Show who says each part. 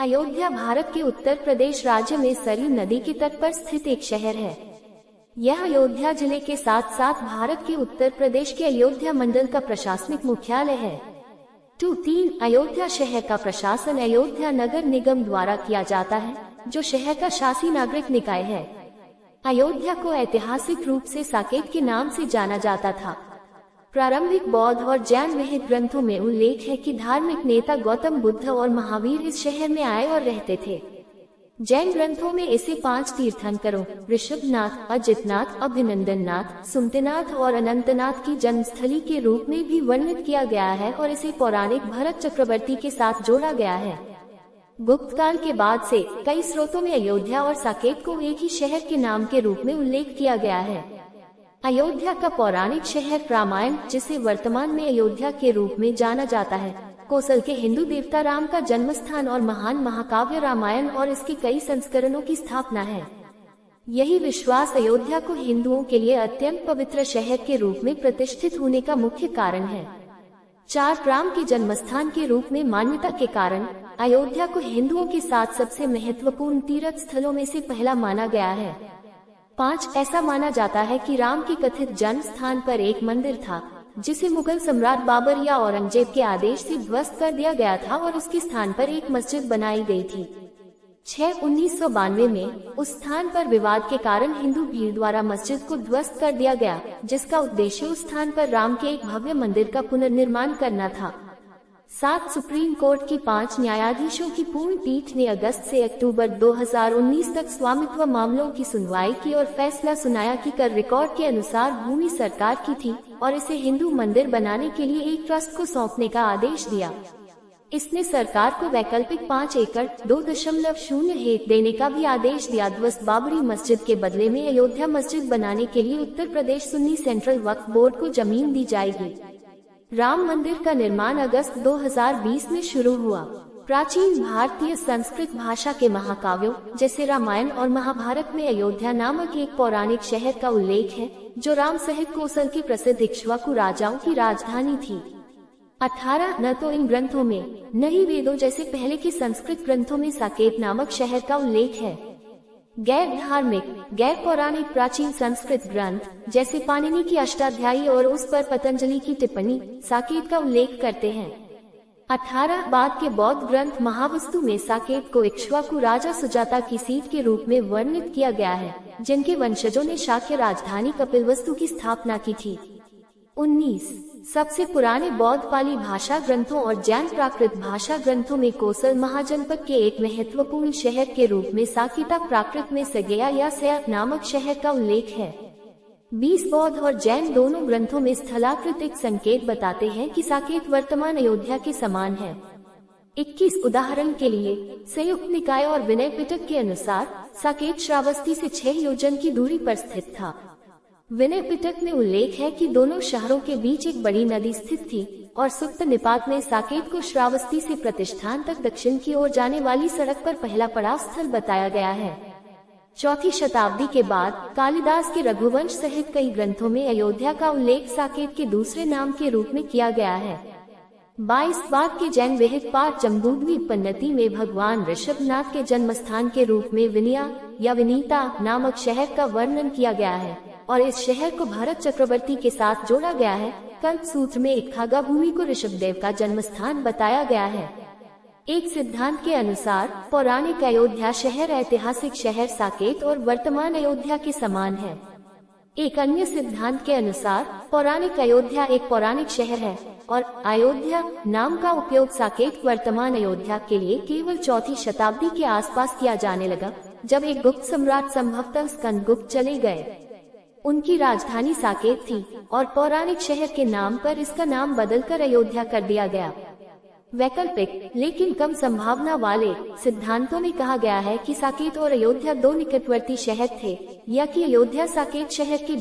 Speaker 1: अयोध्या भारत के उत्तर प्रदेश राज्य में सरयू नदी के तट पर स्थित एक शहर है। यह अयोध्या जिले के साथ साथ भारत के उत्तर प्रदेश के अयोध्या मंडल का प्रशासनिक मुख्यालय है। 3 अयोध्या शहर का प्रशासन अयोध्या नगर निगम द्वारा किया जाता है, जो शहर का शासी नागरिक निकाय है। अयोध्या को ऐतिहासिक रूप से साकेत के नाम से जाना जाता था। प्रारंभिक बौद्ध और जैन विहित ग्रंथों में उल्लेख है कि धार्मिक नेता गौतम बुद्ध और महावीर इस शहर में आए और रहते थे। जैन ग्रंथों में इसे 5 तीर्थंकरों ऋषभनाथ, अजितनाथ, अभिनंदननाथ, सुमतिनाथ और अनंतनाथ की जन्मस्थली के रूप में भी वर्णित किया गया है और इसे पौराणिक भरत चक्रवर्ती के साथ जोड़ा गया है। गुप्त काल के बाद से कई स्रोतों में अयोध्या और साकेत को एक ही शहर के नाम के रूप में उल्लेख किया गया है। अयोध्या का पौराणिक शहर रामायण, जिसे वर्तमान में अयोध्या के रूप में जाना जाता है, कोसल के हिंदू देवता राम का जन्मस्थान और महान महाकाव्य रामायण और इसके कई संस्करणों की स्थापना है। यही विश्वास अयोध्या को हिंदुओं के लिए अत्यंत पवित्र शहर के रूप में प्रतिष्ठित होने का मुख्य कारण है। 4 राम के जन्मस्थान के रूप में मान्यता के कारण अयोध्या को हिंदुओं के साथ सबसे महत्वपूर्ण तीर्थ स्थलों में से पहला माना गया है। 5 ऐसा माना जाता है कि राम के कथित जन्म स्थान पर एक मंदिर था, जिसे मुगल सम्राट बाबर या औरंगजेब के आदेश से ध्वस्त कर दिया गया था और उसके स्थान पर एक मस्जिद बनाई गई थी। 1992 में उस स्थान पर विवाद के कारण हिंदू भीड़ द्वारा मस्जिद को ध्वस्त कर दिया गया, जिसका उद्देश्य उस स्थान पर राम के एक भव्य मंदिर का पुनर्निर्माण करना था। 7 सुप्रीम कोर्ट की 5 न्यायाधीशों की पूर्ण पीठ ने अगस्त से अक्टूबर 2019 तक स्वामित्व मामलों की सुनवाई की और फैसला सुनाया कि कर रिकॉर्ड के अनुसार भूमि सरकार की थी और इसे हिंदू मंदिर बनाने के लिए एक ट्रस्ट को सौंपने का आदेश दिया। इसने सरकार को वैकल्पिक 5 एकड़ 2.01 देने का भी आदेश दिया। ध्वस्त बाबरी मस्जिद के बदले में अयोध्या मस्जिद बनाने के लिए उत्तर प्रदेश सुन्नी सेंट्रल वक्फ बोर्ड को जमीन दी जाएगी। राम मंदिर का निर्माण अगस्त 2020 में शुरू हुआ। प्राचीन भारतीय संस्कृत भाषा के महाकाव्यों जैसे रामायण और महाभारत में अयोध्या नामक एक पौराणिक शहर का उल्लेख है, जो राम सहित कोसल के प्रसिद्ध इक्ष्वाकु राजाओं की राजधानी थी। 18 न तो इन ग्रंथों में न ही वेदों जैसे पहले के संस्कृत ग्रंथों में साकेत नामक शहर का उल्लेख है। गैर धार्मिक, गैर पौराणिक प्राचीन संस्कृत ग्रंथ जैसे पाणिनि की अष्टाध्यायी और उस पर पतंजलि की टिप्पणी साकेत का उल्लेख करते हैं। 18 बाद के बौद्ध ग्रंथ महावस्तु में साकेत को इक्ष्वाकु राजा सुजाता की सीट के रूप में वर्णित किया गया है, जिनके वंशजों ने शाक्य राजधानी कपिलवस्तु की स्थापना की थी। 19 सबसे पुराने बौद्ध पाली भाषा ग्रंथों और जैन प्राकृत भाषा ग्रंथों में कोसल महाजनपद के एक महत्वपूर्ण शहर के रूप में साकेता, प्राकृत में सगेया या सया नामक शहर का उल्लेख है। 20 बौद्ध और जैन दोनों ग्रंथों में स्थलाकृतिक संकेत बताते हैं कि साकेत वर्तमान अयोध्या के समान है। 21 उदाहरण के लिए संयुक्त निकाय और विनय पिटक के अनुसार साकेत श्रावस्ती से 6 योजन की दूरी पर स्थित था। विनय पिटक में उल्लेख है कि दोनों शहरों के बीच एक बड़ी नदी स्थित थी और सुत्त निपात में साकेत को श्रावस्ती से प्रतिष्ठान तक दक्षिण की ओर जाने वाली सड़क पर पहला पड़ाव स्थल बताया गया है। 4वीं शताब्दी के बाद कालिदास के रघुवंश सहित कई ग्रंथों में अयोध्या का उल्लेख साकेत के दूसरे नाम के रूप में किया गया है। 22 बाद के जैन विहित पाठ जम्बूद्वीप पन्नति में भगवान ऋषभनाथ के जन्मस्थान के रूप में विनया या विनीता नामक शहर का वर्णन किया गया है और इस शहर को भरत चक्रवर्ती के साथ जोड़ा गया है। कल्प सूत्र में इक्खागा भूमि को ऋषभदेव का जन्मस्थान बताया गया है। एक सिद्धांत के अनुसार पौराणिक अयोध्या शहर ऐतिहासिक शहर साकेत और वर्तमान अयोध्या के समान है। एक अन्य सिद्धांत के अनुसार पौराणिक अयोध्या एक पौराणिक शहर है और अयोध्या नाम का उपयोग साकेत वर्तमान अयोध्या के लिए केवल 4वीं शताब्दी के आसपास किया जाने लगा, जब एक गुप्त सम्राट संभवतः स्कंदगुप्त चले गए। उनकी राजधानी साकेत थी और पौराणिक शहर के नाम पर इसका नाम बदलकर अयोध्या कर दिया गया। वैकल्पिक लेकिन कम संभावना वाले सिद्धांतों में कहा गया है कि साकेत और अयोध्या 2 निकटवर्ती शहर थे या कि अयोध्या साकेत शहर के